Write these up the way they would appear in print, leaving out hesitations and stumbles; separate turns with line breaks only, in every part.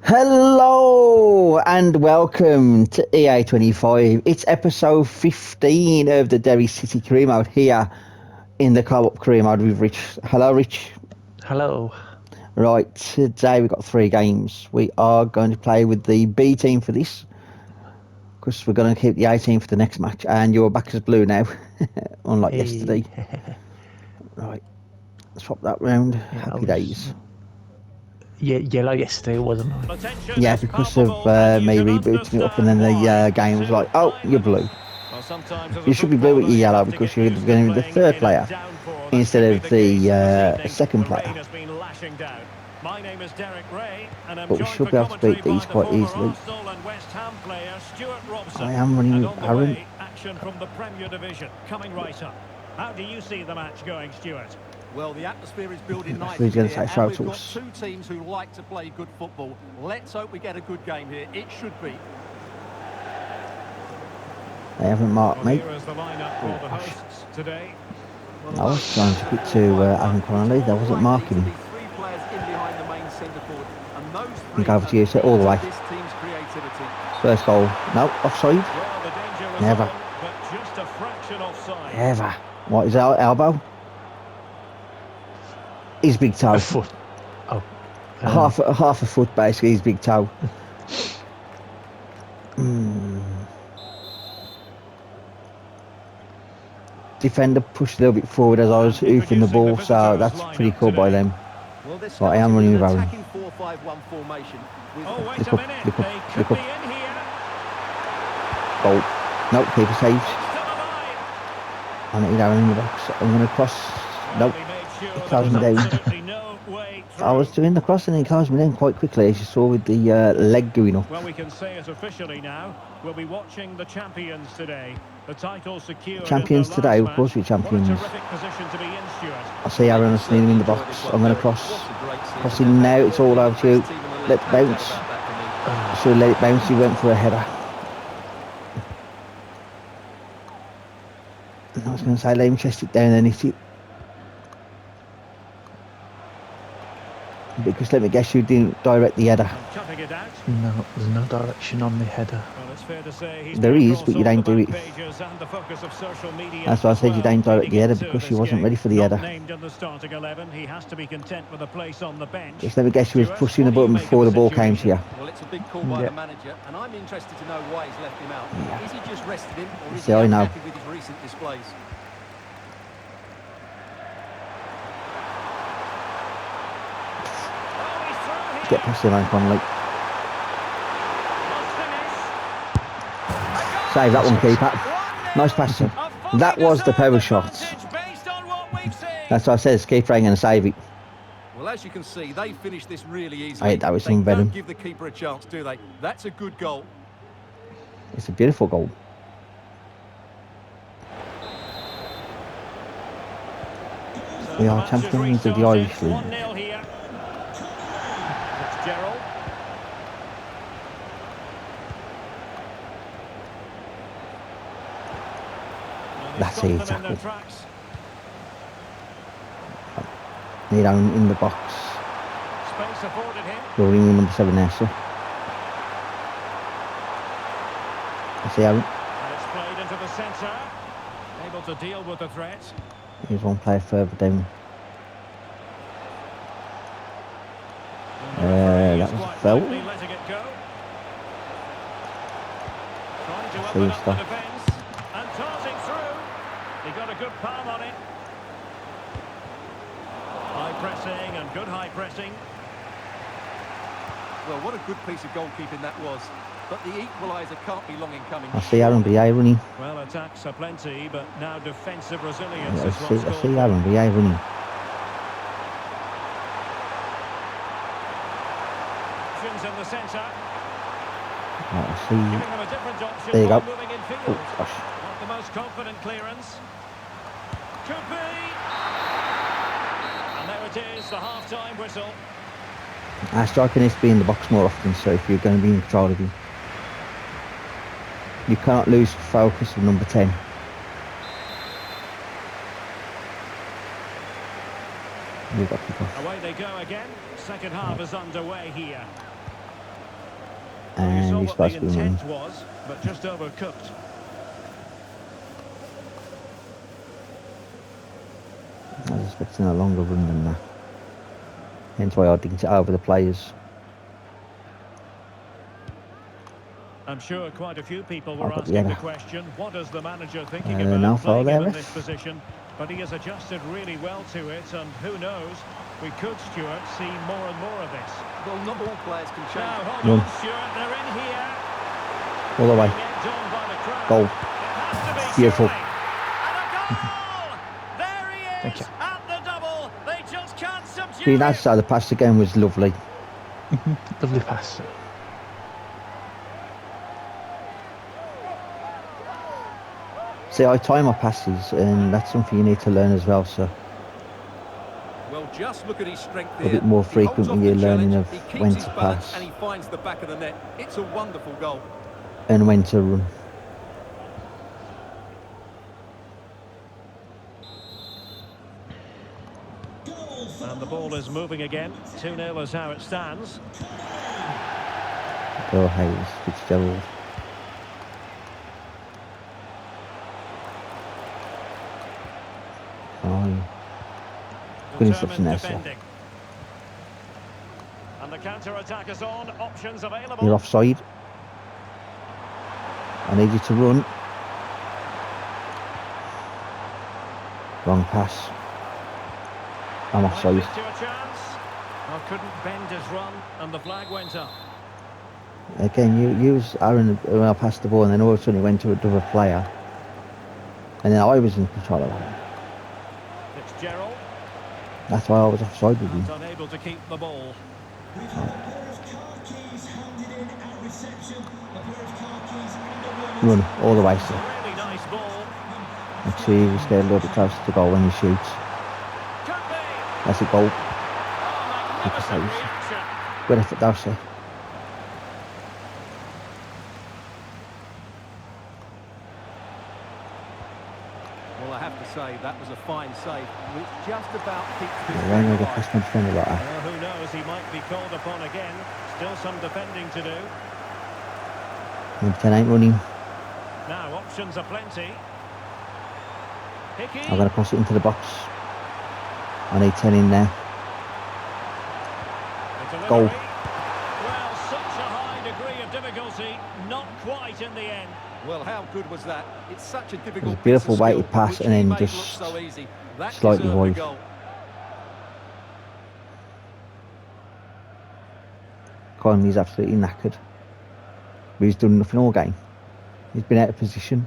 Hello and welcome to EA25. It's episode 15 of the Derry City career mode here in the co-op career mode with Rich. Hello, Rich.
Hello.
Right, today we've got 3 games. We are going to play with the B team for this because we're going to keep the A team for the next match, and your back is blue now, unlike yesterday. Right, swap that round. Happy days.
Yellow yesterday, wasn't I?
Yeah, because of me rebooting it up, and then the game was like, oh, you're blue. You should be blue with your yellow because you're going to be the 3rd player instead of the 2nd player. But we should be able to beat these quite easily. I am running with Aaron.
How do you see the match going, Stuart?
Well, the atmosphere is building
He's
nicely
going to
here,
say
and we've got
us.
2 teams who like to play good football. Let's hope we get a good game here. It should be.
They haven't marked me.
Here is the lineup for the hosts today.
I was trying to get to Aaron Connolly. That wasn't marking him.
3 players in behind the main centre forward, and those 3
go over to you, so all the way.
this team's creativity.
First goal. No, offside.
Well, the danger is
Never.
on, but just a fraction offside.
Never. What is our elbow? His big toe.
A foot. Oh.
Half a foot basically, his big toe. Defender pushed a little bit forward as I was hoofing the ball, so that's pretty cool by them.
Well,
But I am running with Aaron.
attacking 4-5-1 formation.
Oh, wait
Look
a
up,
minute.
look up,
They
look
could
up.
be in here.
Goal. No, keeper saves.
Still alive.
I need Aaron in the box. I'm going to cross. Nope.
Well, he made sure
He
there
closed
was
me down.
absolutely no way through.
I was doing the cross and he closed me down quite quickly, as you saw with the leg going up.
Well, we can say it officially now. We'll be watching the champions today. The title secured.
Champions
in the
today,
last
of course we're
match.
champions.
What a terrific position to be in, Stuart.
I see Aaron, I need him in the box. I'm going to cross. Crossing now, it's all over to you. Let's bounce. So let it bounce, he went for a header. I was going to say, let him chest it down and hit it. Because let me guess, you didn't direct the header.
And cutting it out.
No, there's no direction on the header.
Well, it's fair to say he's
There
been
is, but you
across all
don't do
the
it.
back pages and the focus of social media
That's why I
as
said you
well,
don't direct the
leading
header,
into
because she
this
wasn't
game.
ready for the
Not
header.
named in the starting 11, he has to be content with a place on the bench.
Just let me guess, you was
Stuart,
pushing the
what do you
button
make of
before the ball came to
situation?
you.
Well, it's a big call by the manager, and I'm interested to know why he's left him out.
Yeah.
Is he just rested him, or is
See,
he
I know.
unhappy with his recent displays?
Oh, he's through here.
Get past him, Aaron Connolly.
Must finish.
Save that one, keeper. Nice pass.
A fully
That was the power
deserved
shot.
advantage based on what we've seen.
That's what I said, keeper ain't going to save it.
Well, as you can see, they finished this really
I
easily.
hate that with
They
some venom.
don't give the keeper a chance, do they? That's a good goal.
It's a beautiful goal. We are champions of the Irish League.
1-0 here. Fitzgerald.
That's
They've
it,
stopped them in their
tackle.
tracks.
Need Aaron in the box.
Space afforded him.
Rolling in number 7 there, so. I see Aaron.
And it's played into the centre. Able to deal with the threat.
Here's one player further down. That was a foul.
Letting it go. Trying to
See
open up the
stuff.
defence and darting through. He got a good palm on it. High pressing and good high pressing.
Well, what a good piece of goalkeeping that was. But the equaliser can't be long in coming.
I see Aaron BA running.
Well, attacks are plenty, but now defensive resilience
Yeah,
is what's
I see
called
Aaron
for.
BA running.
Options in the centre,
Right, I see.
giving them a different option
There you
while
go.
moving in field.
Oh, gosh.
Not the most confident clearance. Could be. And there it is, the half-time whistle.
Our striker needs to be in the box more often, so if you're going to be in control of him. You cannot lose focus of number 10. You've got to kick off.
Away they go again. Second half is underway here. Well, you
And
saw
he's
what the
supposed to be running.
intent was, but just overcooked.
I was expecting a longer run than that. Hence why I dinked it over the players.
I'm sure quite a few people were
I've got the
asking the
header.
question, what is the manager thinking
No
about
foul
playing
there,
him in
ref.
this position? But he has adjusted really well to it, and who knows, we could, Stuart, see more and more of this.
Well, not all players can change.
Now, hold
Run.
on, Stuart, they're in here.
All the way.
Being egged on by the crowd.
Goal.
It has to be,
Beautiful.
surely. And a goal! There he
Thank
is,
you.
at the double. They just can't subdue
Being
it.
outside the pass again was lovely.
Lovely pass.
See, I time my passes, and that's something you need to learn as well. So
Well, just look at his strength
a
here.
bit more
He
frequent
holds
when
off
you're
the
learning
challenge,
of
he keeps
when
his
to
balance,
pass
and he finds the back of the net. It's a wonderful goal.
and when to run.
And the ball is moving again. 2-0 is how it stands.
Bill Hayes, Fitzgerald. Oh, good interception there, sir.
Defending. And the counter-attack is on. Options available.
You're offside. I need you to run. Wrong pass. I'm
Might
offside.
lead to a chance. Oh, couldn't bend his run, and the flag went up.
Again, you was Aaron when I passed the ball, and then all of a sudden it went to another player, and then I was in control of it.
Fitzgerald.
That's why I was offside with
And
you.
unable to keep the ball.
Run all the way,
It's a
sir.
really nice ball.
Make sure you stay a little bit closer to goal when you shoot.
Could be.
That's a goal.
Oh, magnificent reaction.
Good effort, though, sir.
Well, I have to say, that was a fine save, which just about keeps this
Yeah, when
game
I get
alive.
past my defender like that.
Well, who knows? He might be called upon again. Still some defending to do.
Number 10 ain't running.
Now, options are plenty. Hickey.
I'm going to cross it into the box. I need 10 in there.
The delivery.
Goal.
Well, such a high degree of difficulty. Not quite in the end.
Well, how good was that? It's such a
It
difficult
was a beautiful
piece of
weighted
skill,
pass
which
and
he
then
made look
just
so easy. That
slightly
deserved a
wide.
goal.
Conley's absolutely knackered. But he's done nothing all game. He's been out of position.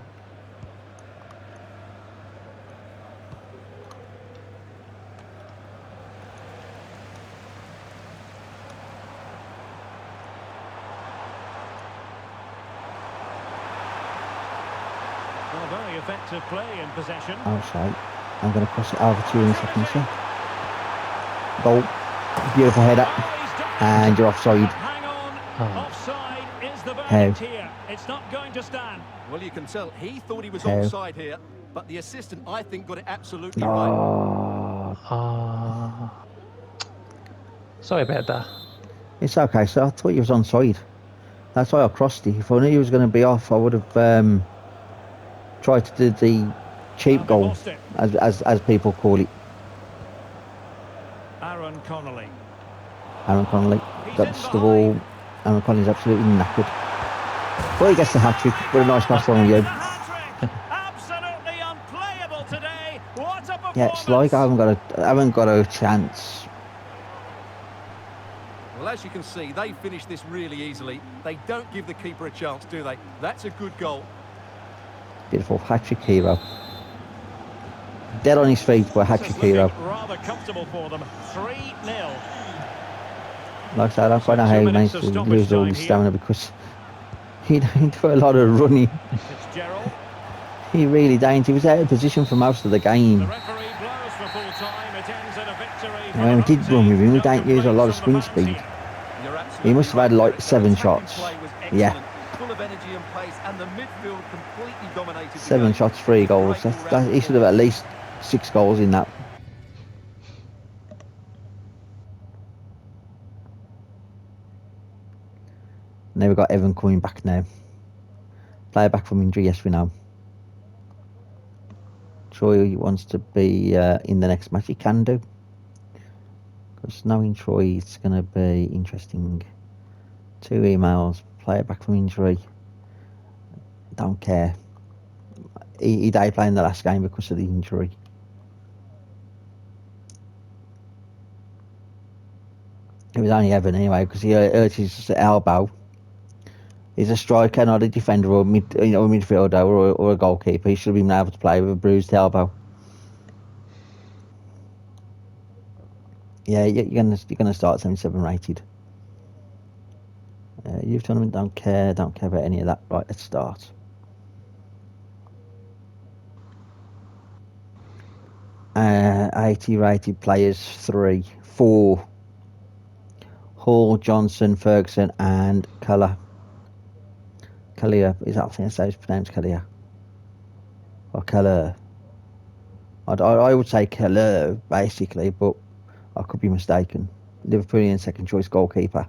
Well, very effective play in possession.
Outside. I'm going to cross it over to you in a second, sir. Goal. Beautiful header.
Oh, he's done it.
And you're offside.
But hang on.
Oh.
Offside is the
How?
verdict here. It's not going to stand.
Well, you can tell he thought he was
How?
offside here, but the assistant, I think, got it absolutely right.
Oh,
Sorry about that.
it's okay, sir. I thought you was onside. That's why I crossed it. If I knew you was going to be off, I would have tried to do the cheap
And they've
goal,
lost it.
as people call it.
Aaron Connolly.
Aaron Connolly
He's
got
in
the ball. Aaron Connolly's absolutely knackered. But he gets the hat trick. What a nice pass from you.
The hat-trick. Absolutely unplayable today. What a performance.
Yeah, it's like I haven't got a chance.
Well, as you can see, they finished this really easily. They don't give the keeper a chance, do they? That's a good goal.
Beautiful hat trick hero. Dead on his feet, but hat
This is
trick hero.
looking rather comfortable for them. 3-0.
Like I said, I don't quite know how he managed to lose all his stamina because he didn't do a lot of running.
Fitzgerald.
He really didn't. He was out of position for most of the
The
game.
referee blows for full time. It ends in a victory.
And when we did run with him, we didn't use a lot of sprint speed.
You're absolutely
He must have had
right,
like
Derek.
7
Their
shots.
attacking play was
Yeah.
excellent, full of energy and pace, and the midfield completely dominated the
7
game.
shots, 3 goals.
Great all-round
He should have at least 6 goals in that. Now we've got Evan coming back now. Player back from injury, yes we know. Troy wants to be in the next match, he can do. Because knowing Troy, it's going to be interesting. 2 emails, player back from injury. Don't care. He died playing the last game because of the injury. It was only Evan anyway, because he hurt his elbow. He's a striker, not a defender or midfielder or a goalkeeper. He should have been able to play with a bruised elbow. Yeah, you're gonna start 77 rated. Youth tournament, don't care about any of that. Right, let's start. Uh, 80 rated players, 4. Hall, Johnson, Ferguson, and Kalia. Is that, I think it's pronounced Kalia or Keller? I would say Keller basically, but I could be mistaken. Liverpoolian second choice goalkeeper.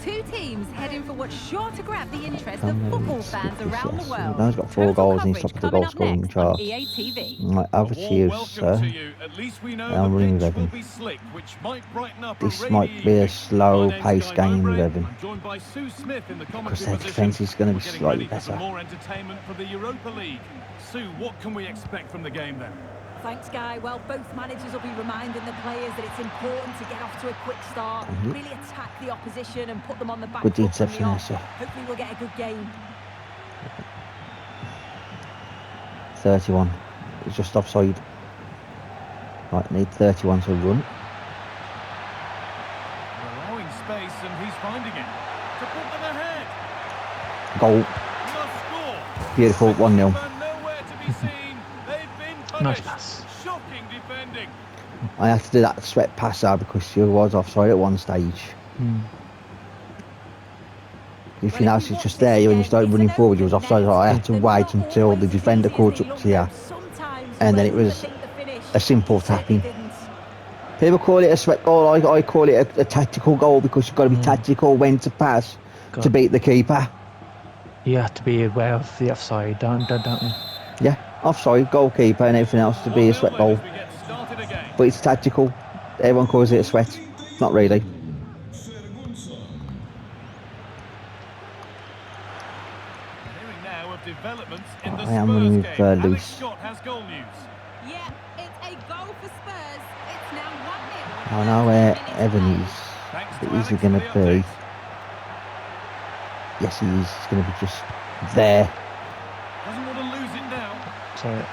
Two teams heading for what's sure to grab the interest of football fans around the world.
Now he's got 4 goals and he's top of the goal scoring chart. Right, over to you, sir. I'm running with Evan. This might be a slow paced game with Evan. Because their defence is going to be slightly better.
More entertainment for the Europa League. Sue, what can we expect from the game then?
Thanks, Guy. Well, both managers will be reminding the players that it's important to get off to a quick start, really attack the opposition and put them on the back foot.
Good interception there, sir.
Hopefully we'll get a good game.
31. It's just offside. Right, need 31 to run.
Allowing space and he's finding it. To put them ahead.
Goal. Beautiful, 1-0.
Nowhere to be seen.
Nice pass.
Shocking defending.
I had to do that sweat pass out because she was offside at one stage. If you notice, it's just there when you started running forward, you was offside. So I had to wait until the defender caught up to you, and then it was a simple tapping. People call it a sweat goal. I call it a tactical goal because you've got to be tactical when to pass to beat the keeper.
You have to be aware of the offside, don't you?
Yeah, offside, goalkeeper, and everything else to be a sweat goal. But it's tactical. Everyone calls it a sweat. Not really. I am running with Luce.
Yeah, it's a goal for Spurs. It's now 1-0.
I know where Evan is. But is he going to be? Yes, he is. He's going to be just there.
Doesn't want to lose it now.
Sorry,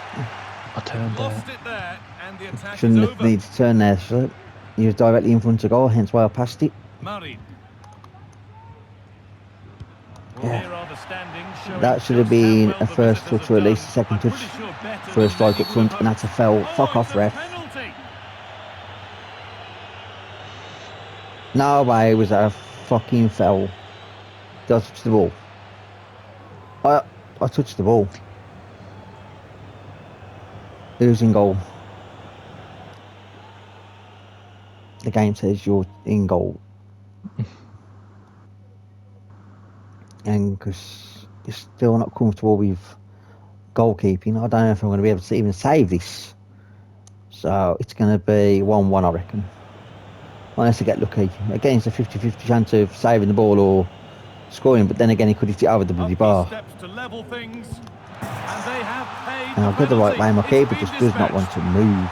I turned there.
Lost it there, and the attack is
Shouldn't
over.
need to turn there, so he was directly in front of goal, hence why I passed it.
Murray.
Yeah. That should have been a first touch or at least a second touch for a strike up front, and that's a foul. Fuck off, ref. No way was that a fucking foul. Did I touch the ball? I touched the ball. Who's in goal? The game says you're in goal. And because you're still not comfortable with goalkeeping, I don't know if I'm going to be able to even save this. So it's going to be 1-1, I reckon. Unless I get lucky. Again, it's a 50-50 chance of saving the ball or scoring, but then again, he could hit it over the bloody bar. And I'll get the right way, my keeper just does not want to move.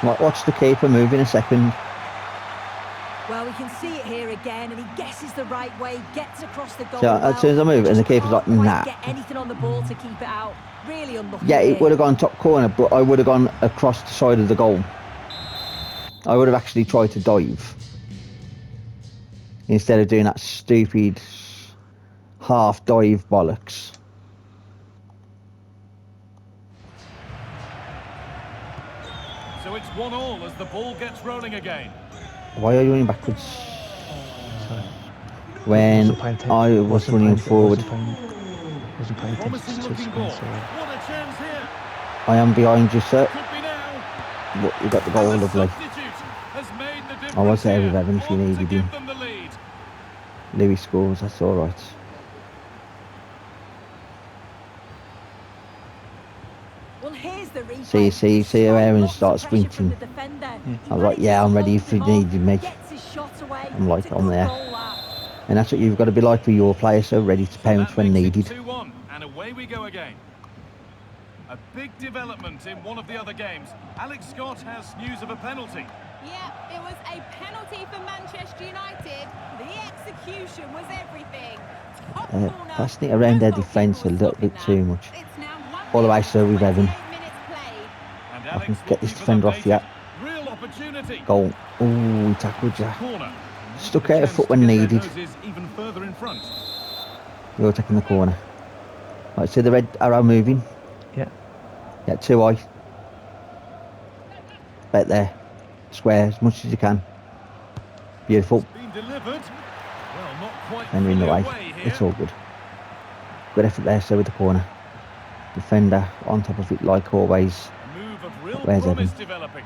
Right, watch the keeper move in a second.
Well, we can see it here again, and he guesses the right way, gets across the goal.
So as soon as I move, and the keeper's like, nah.
Get anything on the ball to keep it out. Really unlucky.
Yeah, it would have gone top corner, but I would have gone across the side of the goal. I would have actually tried to dive instead of doing that stupid half dive bollocks.
So it's 1-1 as the ball gets rolling again.
Why are you running backwards?
Sorry.
When I was running forward.
Wasn't paying attention to the screen, sorry.
What a chance here.
I am behind you, sir.
Could be now.
Look, you got the goal, lovely. I was there with Evan if you needed him. Louis scores, that's alright.
Well, here's the replay.
See how Aaron starts sprinting. I was like, yeah, I'm ready if you needed me. I'm like, I'm there. And that's what you've got to be like with your players, so ready to pounce when needed.
2-1, and away we go again. A big development in one of the other games. Alex Scott has news of a penalty.
Yeah, it was a penalty for Manchester United. The execution was everything.
Passing it around their defence a little bit too much. All the way so with Evan. I can get this defender off yet.
Real opportunity.
Goal. Oh, he tackled you. Stuck out a foot when needed.
Even further in front.
You're taking the corner. Right, see the red arrow moving?
Yeah.
Yeah, too high. Back there. Square as much as you can. Beautiful.
Been delivered. Well, not quite
And you're in the way.
here.
It's all good. Good effort there, so with the corner. Defender on top of it like always.
A move of real
Where's
promise
Evan?
developing,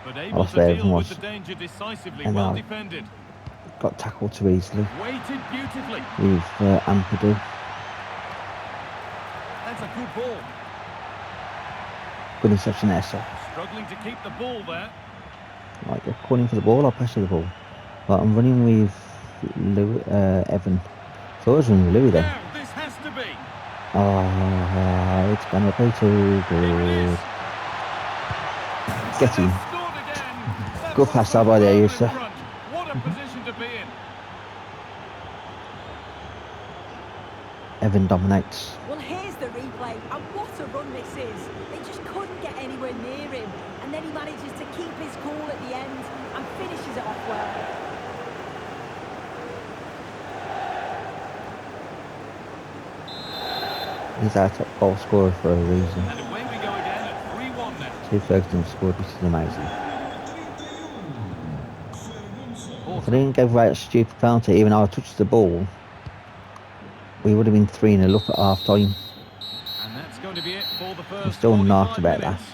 but
I
able
lost
to
where
deal
Evan
with
was.
the danger decisively.
And
Well
I
defended.
got tackled too easily
Weighted beautifully.
with Ampadu.
That's a good ball.
Good interception there, sir.
Struggling to keep the ball there.
Right, you're calling for the ball, I'll pass you the ball. Right, I'm running with Louis, Evan. So I was running with Louis then.
Now, this has to be.
Oh, it's gonna be too good. Get him.
Scored again. That
Good
was
pass
so
out by there,
well
you
in
sir.
front. What a position to be in.
Evan dominates.
Well, here's the replay, and what a run this is. They just couldn't get anywhere near him, and then he manages to keep his cool at the end and finishes it off well.
He's our top goal scorer for a reason.
And away we go again at 3-1 now.
2 Ferguson scored, which is amazing. If I didn't give away a stupid penalty, even though I touched the ball, we would have been 3-0 up at half time.
And that's going to be it for the
I'm
first
still
45
knocked about
minutes.
that.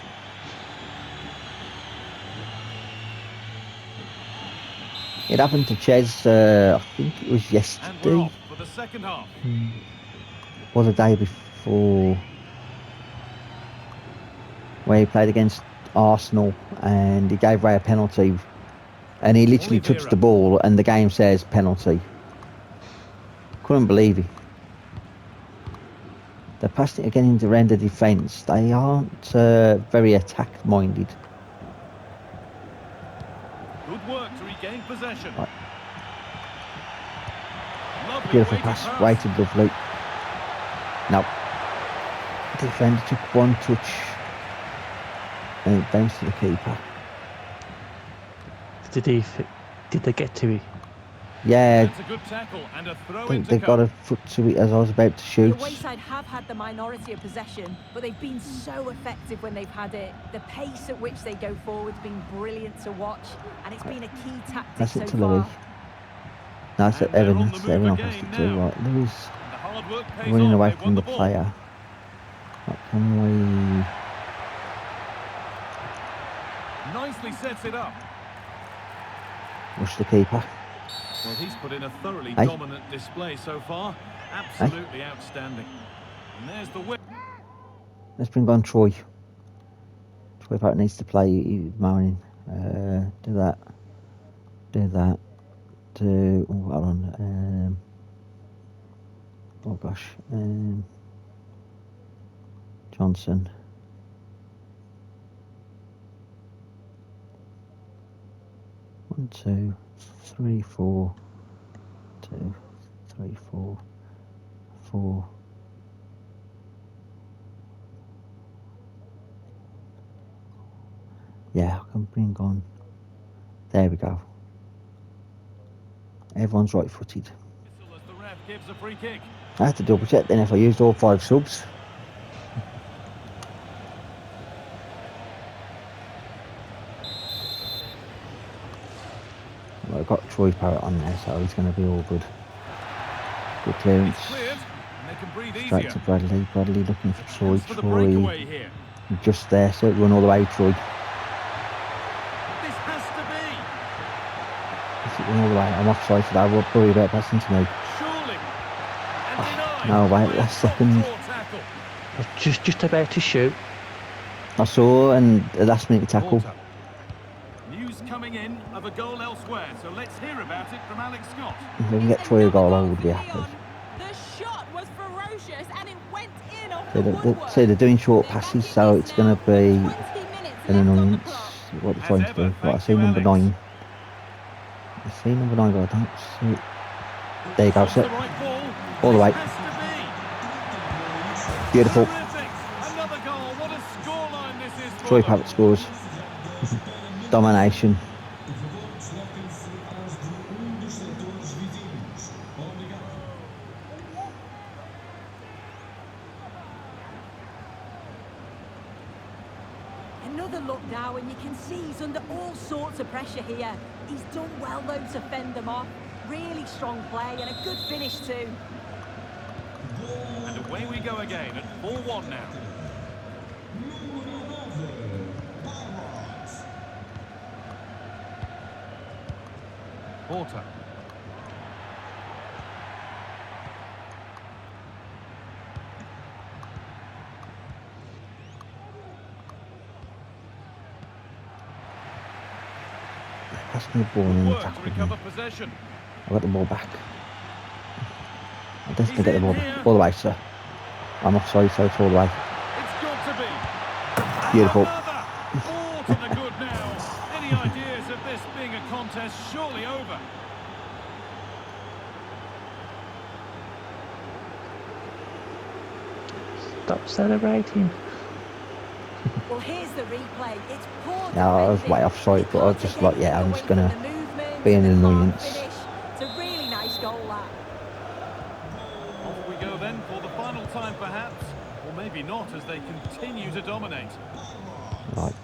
It happened to Ches, I think it was
And we're
yesterday,
off for the second half.
or the day before, where he played against Arsenal and he gave away a penalty and he literally touched the ball and the game says penalty. Couldn't believe it. They're passing it again into render defence. They aren't very attack minded.
Good work to regain possession.
Right.
Lovely
Beautiful
weighted
pass, weighted lovely. No. Defender took one touch and it bounced to the keeper.
Did they get to it?
Yeah,
That's a good tackle and a throw
I think
into
they've got a foot to it as I was about to
The
shoot.
away side have had the minority of possession, but they've been so effective when they've had it. The pace at which they go forward has been brilliant to watch, and it's been a key tactic
That's
so
it to
far.
Louis. That's it,
And they're
Evan.
on the
That's
move
Evan. I'll
again
pass it to.
now.
Right, Louis
The hard work pays
running
off.
away
They've
from
won
the
ball.
player. Right, can we...
Nicely sets it up.
Rush the keeper.
Well, he's put in a thoroughly
Hey.
dominant display so far. Absolutely outstanding. And there's the win.
Let's bring on Troy. Troy Parrott needs to play Marine. Do that. Do that. Do... Oh, hold on. Oh, gosh. Johnson. One, 2, 3, 4. 2, 3, 4. 4. Yeah, I can bring on. There we go. Everyone's right footed.
Whistle as the ref gives a free kick.
I had to double check then if I used all 5 subs. Well, I've got Troy Parrott on there, so he's going to be all good. Good clearance.
It's cleared, and they can breathe
Straight
easier.
to Bradley. Bradley looking for Troy.
Chance for the
Troy
breakaway here.
just there, so run all the way, Troy. all the way. I'm offside today. We'll probably better passing to me.
Surely. And denied.
No, wait,
By a
last second.
top-draw tackle.
I was just about to shoot.
I saw and the last minute tackle.
Porter. News coming in of a goal elsewhere, so let's hear about it from Alex Scott.
If we can get Troy a goal, I would be happy.
The shot was ferocious and it went in off
So
the
they're,
woodwork.
so they're doing short passes, so it's going to be
20 minutes
an
left on the
annoyance.
clock.
What they're
As
trying to
ever,
do. Right, I
thank
see
you,
number
Alex.
9. I see number 9, but I don't see it. There you go,
That's the
sir.
right ball.
All the way.
This has to be.
Beautiful.
Terrific. Another goal. What a scoreline this is for
Troy
them.
Parrott scores. Domination.
Another look now, and you can see he's under all sorts of pressure here. He's done well, though, to fend them off. Really strong play and a good finish, too.
And away we go again at 4-1 now. Porter.
Pass me the ball and
Work to
tackle me.
recover possession.
I got the ball back. I definitely
He's
get the
in
ball
here.
back. All the way, sir. I'm offside, so it's all the way.
It's got to be.
Beautiful.
Another. All to the good now. Any ideas of this being a contest surely over?
Stop celebrating.
Well, here's the replay. It's poor
No, I was
defending.
way offside, but I was
He
just
can't
like,
take
yeah, I'm
anything
just gonna
away from the movement
be an
and the calm
annoyance.
finish. It's a really nice goal, that.
Off we go then for the final time perhaps. Or maybe not as they continue to dominate.
Right.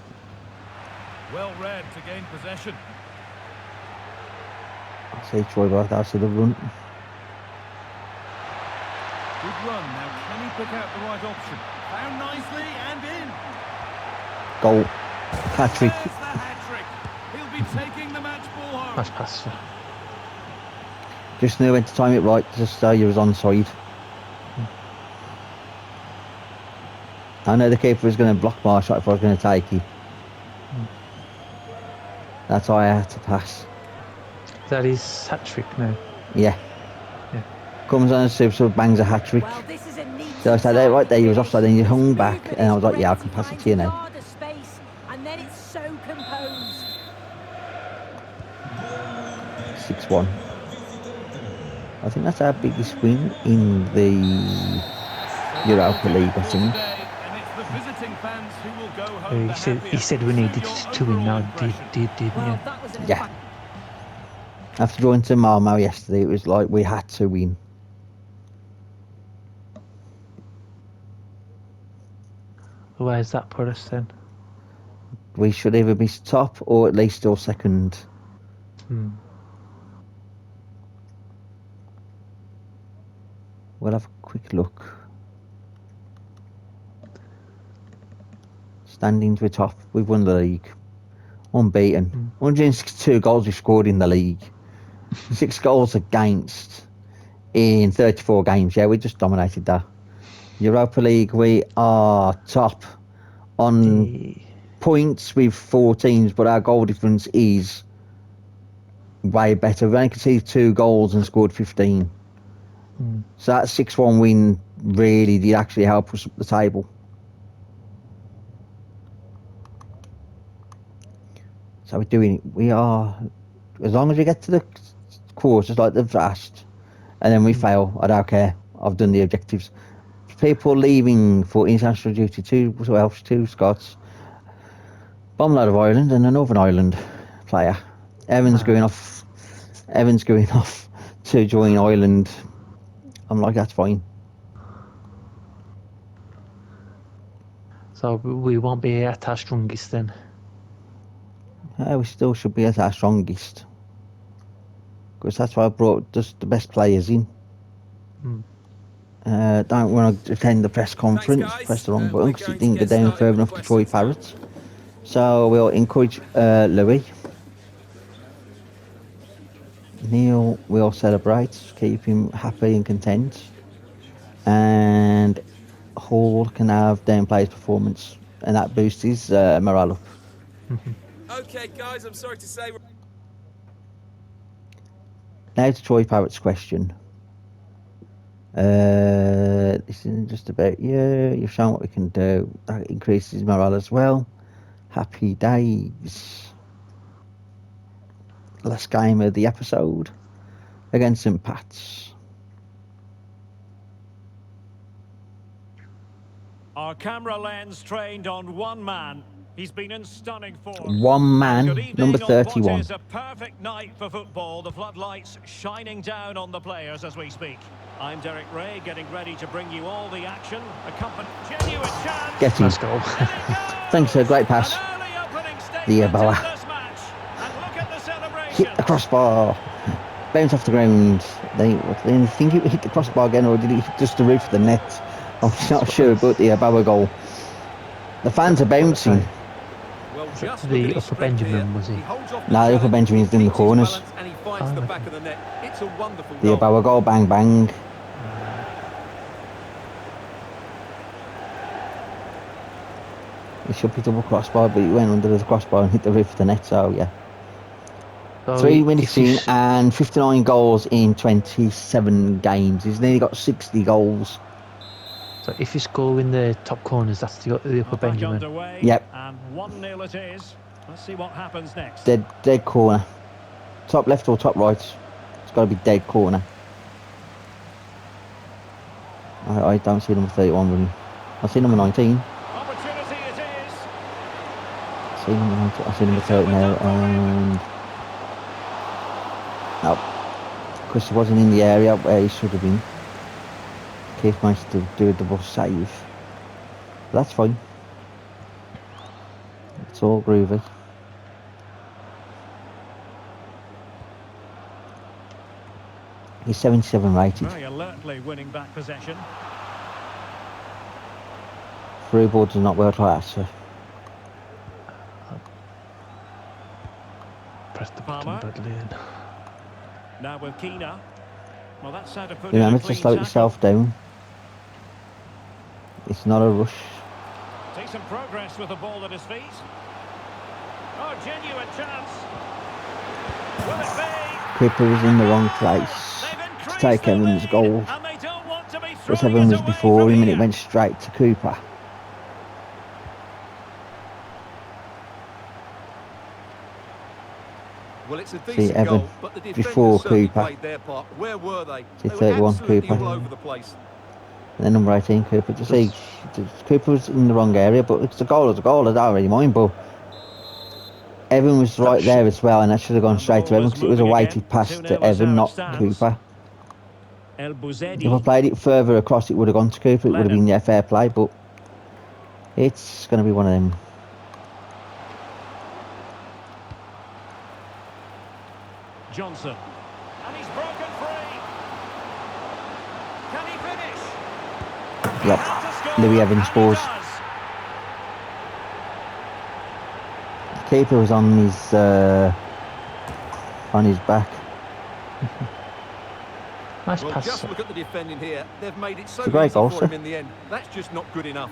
Well read to gain possession.
I see Troy back. I see the run.
Good run. Now can he pick out the right option? Found nicely and in.
Goal. Hat-trick.
There's the hat-trick. He'll be taking the match ball home.
Nice pass. Sir.
Just knew when to time it right, just so you was onside. I know the keeper was going to block my shot if I was going to take it. That's why I had to pass.
That is hat trick now.
Yeah.
Yeah.
Comes on a super, bangs a hat-trick.
Well, this is a neat
So I said, "Hey, right there, you was
finish.
offside," and you hung
His
back,
movement
and I
is
was like, "Yeah, I
great.
can
He
pass it
finds
to you
a
now."
yard of space, and then it's so composed.
6-1. I think that's our biggest win in the Europa League, I think.
Today, and it's the visiting fans who will go home the
He
happier.
said we needed
Your
to win now.
overall impression.
Didn't
Well,
you?
that was an
Yeah. After drawing to Malmo yesterday, it was like we had to win.
Where's that put us then?
We should either be top or at least still second.
Hmm.
We'll have a quick look. Standings, we're top. We've won the league. Unbeaten. 162 goals we scored in the league. 6 goals against in 34 games. Yeah, we just dominated that. Europa League, we are top on
Eh,
points with 4 teams, but our goal difference is way better. We only conceded 2 goals and scored 15. So that 6-1 win really did actually help us up the table. So we're doing it. We are, as long as we get to the quarters like they've asked, and then we fail, I don't care. I've done the objectives. People leaving for international duty, 2 Welsh, 2 Scots, bomb load of Ireland, and a Northern Ireland player. Evan's going off to join Ireland. I'm like, that's fine.
So we won't be at our strongest then.
We still should be at our strongest. Because that's why I brought just the best players in. Don't want to attend the press conference,
guys.
press the wrong button
We're
because it
going
didn't
to
get
get
down
started
further
with
enough
the
to Troy
questions.
Parrott. So we'll encourage Louis. Neil will celebrate, keep him happy and content. And Hall can have down play his performance, and that boosts his morale up.
Okay, guys, I'm sorry to say.
Now to Troy Parrott's question. This isn't just about you. You've shown what we can do. That increases morale as well. Happy days. Last game of the episode against St. Pat's.
Our camera lens trained on one man. He's been in stunning form.
One man,
Good evening
number
on
31.
What is a perfect night for football. The floodlights shining down on the players as we speak. I'm Derek Ray, getting ready to bring you all the action. Genuine chance.
Get him.
Let's go.
Thanks for a great pass.
An early opening
The
statement
Ebola.
in this match. And look at the celebration.
Hit the crossbar. Bounce off the ground. Then you think he hit the crossbar again, or did he hit just the roof of the net? I'm not sure about the Bauer goal. The fans are bouncing.
Well, just
The
look at his
upper
strength
Benjamin,
here.
was he?
Holds off
No, the upper
challenge,
Benjamin's in the
keeps his
corners.
balance, and he finds the back of the net. It's a wonderful
The
goal.
Bauer goal, bang bang. It should be double crossbar, but he went under the crossbar and hit the roof of the net, so yeah.
So
3
if
minutes
you
in and 59 goals in 27 games. He's nearly got 60 goals.
So if you score in the top corners, that's the upper
Back
Benjamin.
underway.
Yep.
And 1-0 it is. Let's see what happens next.
Dead corner. Top left or top right. It's got to be dead corner. I don't see number 31 running. I see number 19.
Opportunity it is.
I see number 19. I see number 30 now. And no, Chris wasn't in the area where he should have been. Keith managed to do a double save. But that's fine. It's all groovy. He's 77 rated.
Very alertly winning back possession.
Through boards are not world class. So.
Press the
Palmer.
button, Bradley.
Now with Keena. Well, that's how to put
Remember
in a
to
clean
slow
tackle.
yourself down. It's not a rush.
Decent progress with the ball at his feet. Oh, genuine chance. Will it be?
Cooper was in the wrong place
They've
to
increased
take
the
Evans'
lead,
goal.
and they don't want to be
Whereas
throwing
Evans
it
was
away
before
from
him and it
here.
went straight to Cooper.
Well, it's a
See,
decent
Evan,
goal, but the defenders
before
certainly
Cooper.
played their part. Where were they?
See,
They were
31
absolutely
Cooper.
all over the place.
And then number 18 Cooper. To see, Cooper was in the wrong area, but it's a goal. I don't really mind. But Evan was right there as well, and that should have gone straight to Evan because it was a weighted pass
2-0
to
is how
Evan,
it
not
stands.
Cooper.
El
If I
Bouzedi.
played it further across, it would have gone to Cooper. It would have
Lennon.
been yeah, fair play, but it's going to be one of them.
Johnson. And he's broken free. Can he finish? He
Yep.
had to score,
Louis Evans
and he
scores.
does.
The keeper was on his back.
Nice
Well,
pass.
just look at the defending here. They've made it so
It's a great
easy
goal,
for
sir.
him in the end. That's just not good enough.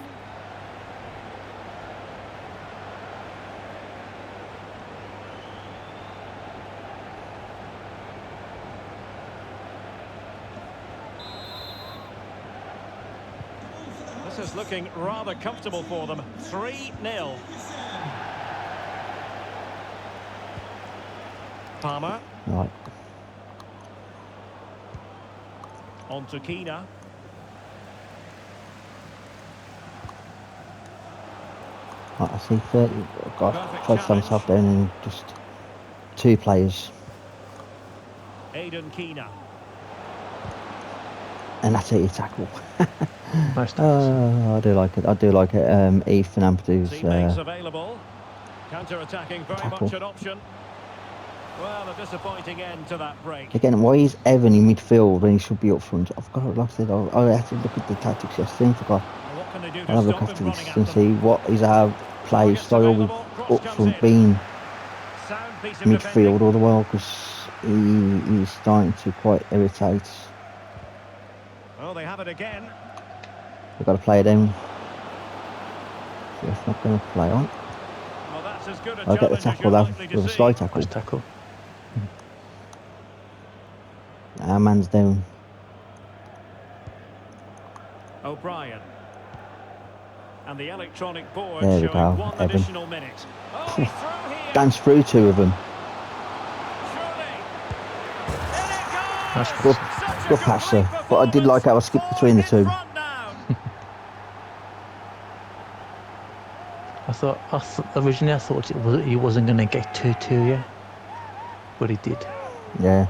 This is looking rather comfortable for them. 3-0. Palmer.
Right.
On to Keena.
Right, I see 30. God,
Perfect
tried to stand myself down and just two players.
Aidan Keena.
And that's it, you tackle.
Nice tackle.
I do like it. I do like it. Ethan Ampadu's
Teammates available. Counter-attacking very
tackle.
much an option. Well, a disappointing end to that break.
Again, why is Evan in midfield when he should be up front? I've got to, like I said, I had to look at the tactics yesterday and forgot.
Well, what can they do to
I'll have a look
stop
after
him
this
running
and
at
see
them?
what is our play
Target's
style with
available, cross
up
comes
front
in.
being
Sound piece of
midfield
defending.
all the while, because he's starting to quite irritate.
Oh, they have it again.
We've got to play down. So it's not going to play on.
Well, that's as good a
I'll get the
challenge as
tackle
you're
though,
likely to
with a
see.
slide tackle.
Nice tackle.
Our man's down.
O'Brien. And the electronic board
There we
showing
go,
one
Evan.
additional minute. Oh, he's through here.
Dance through two of them.
Surely. In it goes.
Nice
Good,
Such a
good passer.
complete
But I did like how I skipped between the
performance.
two.
Falling in front now.
I thought originally he wasn't going to get to you, but he did.
Yeah.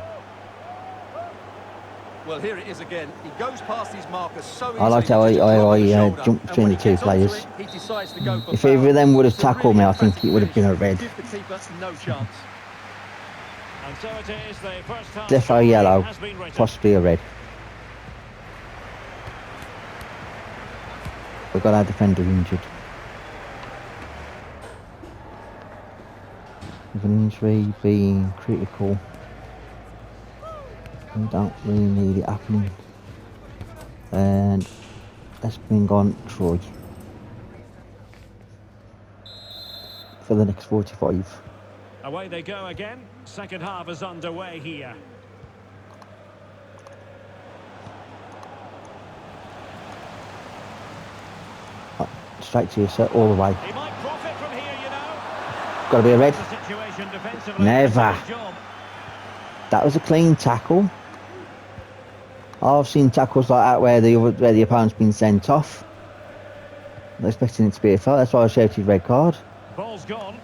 Well, here it is again. He goes past his marker so easily.
I liked how
with just a
I
drop of the shoulder.
jumped
And
between
when
the
he
two
gets onto
players.
it, he decides to go for
If
power.
either of them would have
It's a
tackled
really
me, I think
emphatic
it would have been a
finish.
red.
Give the keeper no chance.
And so it is, the first half
Defo
story
yellow,
has been written.
possibly a red. We've got our defender injured. With an injury being critical, we don't really need it happening. And let's bring on Troy for the next 45.
Away they go again. Second half is underway here.
Straight to you, sir, all the way.
He might profit from here, you know.
Got to be a red.
The situation defensively.
Never.
That's his job.
That was a clean tackle. I've seen tackles like that where the opponent's been sent off. I'm expecting it to be a foul. That's why I shouted red card.
Ball's gone.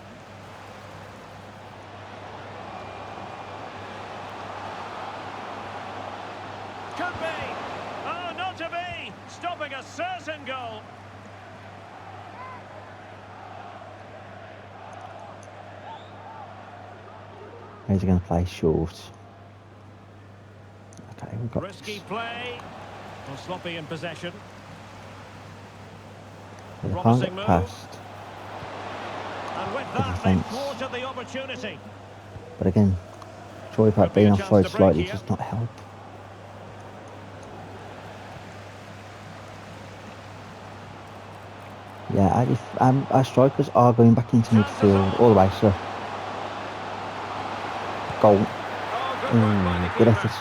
Could be. Oh, not to be. Stopping a certain goal.
Where's he going to play short? Okay, we've got
Risky
this.
play. Well, sloppy in possession.
They can't
Promising
get
move.
past.
And with
The
that, they
defence.
thwarted the opportunity.
But again, Troy Pat
Could be
being
a chance
offside
to break
slightly
here.
does not help. Yeah, our strikers are going back into midfield all the way, so goal.
Oh, good work by the
Good
keeper.
effort.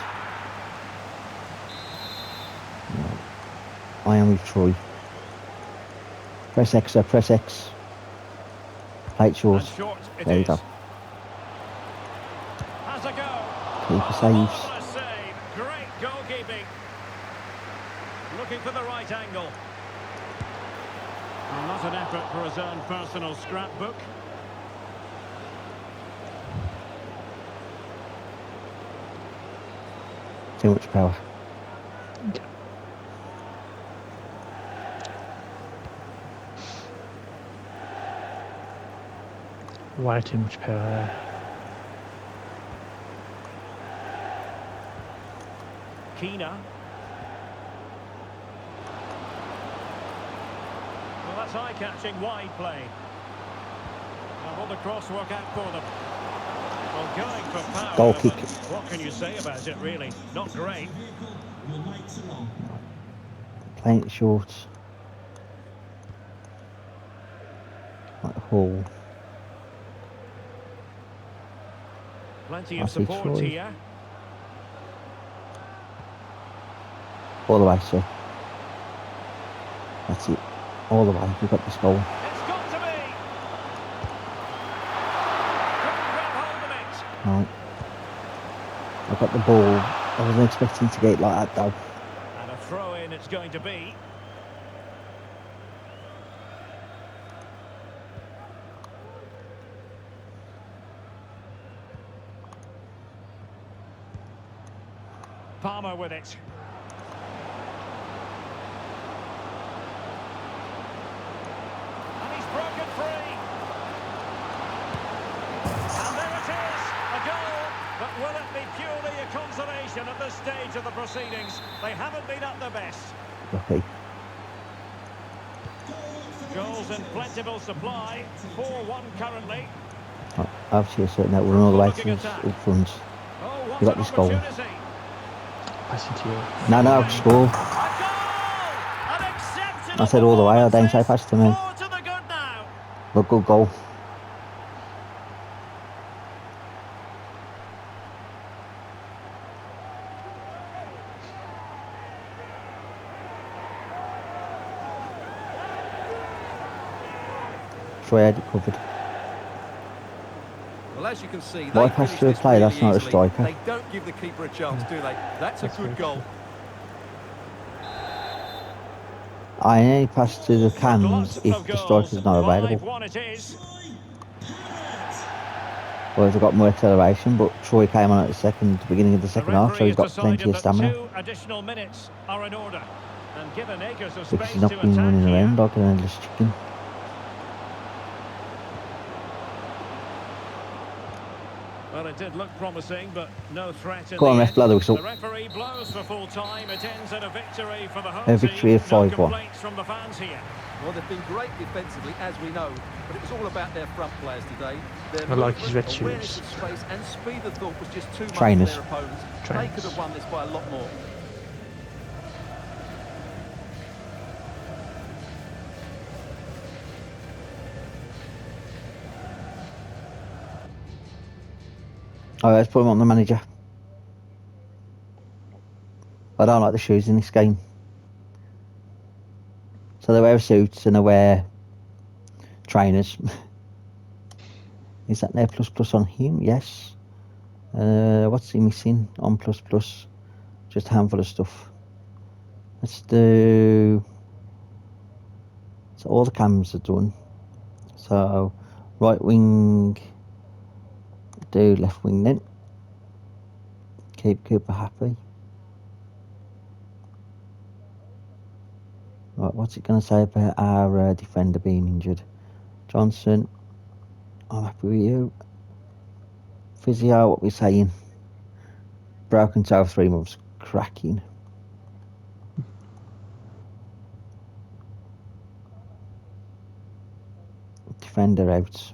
I am with Troy. Press X, sir, press X. Play it short.
And short it
There you
is.
go.
Has a go.
Keeper
Oh,
saves.
marvellous save. Great goalkeeping. Looking for the right angle. Well, not an effort for his own personal scrapbook.
Too much power.
Way too much power there.
Keena. Well, that's eye-catching wide play. Now, will the cross work out for them? Well, going for power.
Goal
but
kick.
What can you say about it, really? Not great.
Playing it short. Like Hall.
Plenty
I
of
see
support
Troy.
here.
All the way, sir. That's it. All the way. We've got this goal.
It's got to be. Couldn't grab hold of it.
Right. I got the ball. I wasn't expecting to get it like that though.
And a throw-in it's going to be. Palmer with it. And he's broken free. And there it is, a goal. But will it be purely a consolation at this stage of the proceedings? They haven't been at their best.
Lucky.
Goals in plentiful supply. 4-1 currently.
Obviously, a certain that we're all the way to up front.
Oh,
We got this goal.
Opportunity.
Passing to you.
No, score.
A goal! An exceptional
I said all the way, I don't say
performance
pass to me.
Four to the good now.
But good goal. So I had it covered.
Well, as you can see,
Why
they
pass
finish
to a
this
player? That's
really
not a
easily.
striker.
They don't give the keeper a chance, do they? That's a
That's
good
very
goal.
true.
I only pass to the cams
Lots
if
of
the
goals.
striker's not available.
5-1 it is.
Well, they've got more acceleration, but Troy came on at the beginning of the
The
second half, so
referee
he's
has
got plenty
decided
of
that
stamina.
2 additional minutes are in order. And given acres of
Because
space
he's not
to
been
attack
running
here.
around like an endless chicken.
Well, it did look promising, but no threat in
Go on,
the
ref,
end.
blow the whistle.
The referee blows for full time. It ends in a victory for the home
A victory
team.
of
No
5-1.
complaints from the fans here.
Well, they've been great defensively, as we know, but it was all about their front players today. Their
I like his red
movement, awareness
shoes.
of space and speed of thought was just too much
Trainers.
for their opponents. They
Trainers.
could have won this by a lot more.
Oh, let's put him on the manager. I don't like the shoes in this game. So they wear suits and they wear trainers. Is that there plus on him? Yes. What's he missing on plus? Just a handful of stuff. Let's do. So all the cams are done. So right wing. Do left wing then. Keep Cooper happy. Right, what's it going to say about our defender being injured? Johnson, I'm happy with you. Physio, what we're saying? Broken toe 3 months, cracking. Defender out.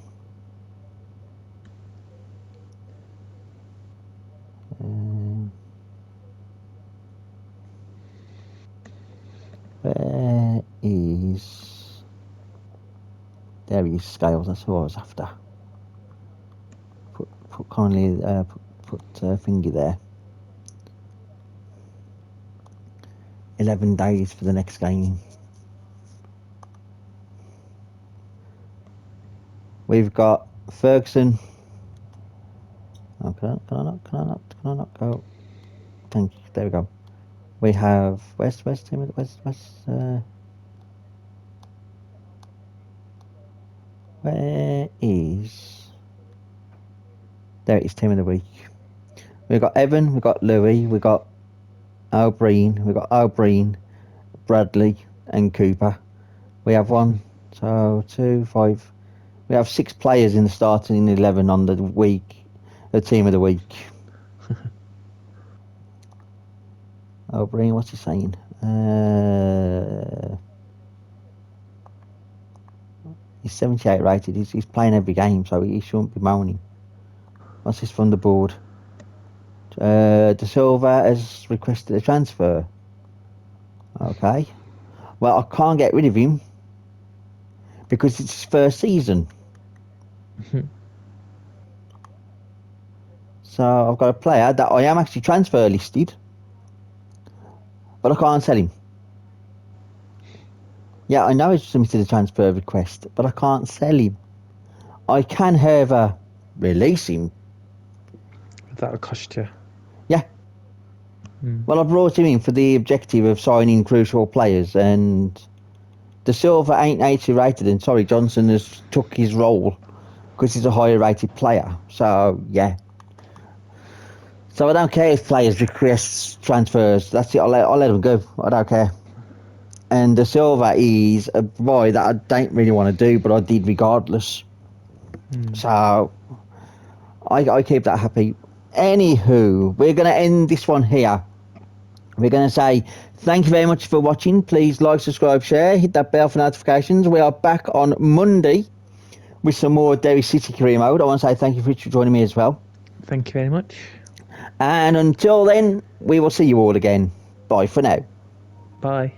Where is... There he is, Scales, that's who I was after. Put Connolly, put Fingy there. 11 days for the next game. We've got Ferguson. Oh, can I not go? Thank you, there we go. We have West, where is... There it is, team of the week. We've got Evan, we've got Louis, we've got O'Brien, Bradley and Cooper. We have 1, 2, 5. We have 6 players in the starting 11 on the week, the team of the week. O'Brien, what's he saying? He's 78 rated. He's playing every game, so he shouldn't be moaning. What's this from the board? De Silva has requested a transfer. Okay. Well, I can't get rid of him because it's his first season. So I've got a player that I am actually transfer listed, but I can't sell him. Yeah, I know he's submitted a transfer request, but I can't sell him. I can, however, release him.
That'll cost you.
Yeah. Well, I brought him in for the objective of signing crucial players, and De Silva ain't 80 rated, and sorry, Johnson has took his role because he's a higher rated player. So, yeah. So I don't care if players request transfers. That's it. I'll let them go. I don't care. And De Silva is a boy that I don't really want to do, but I did regardless. So I keep that happy. Anywho, we're going to end this one here. We're going to say thank you very much for watching. Please like, subscribe, share, hit that bell for notifications. We are back on Monday with some more Derry City career mode. I want to say thank you for joining me as well.
Thank you very much.
And until then, we will see you all again. Bye for now.
Bye.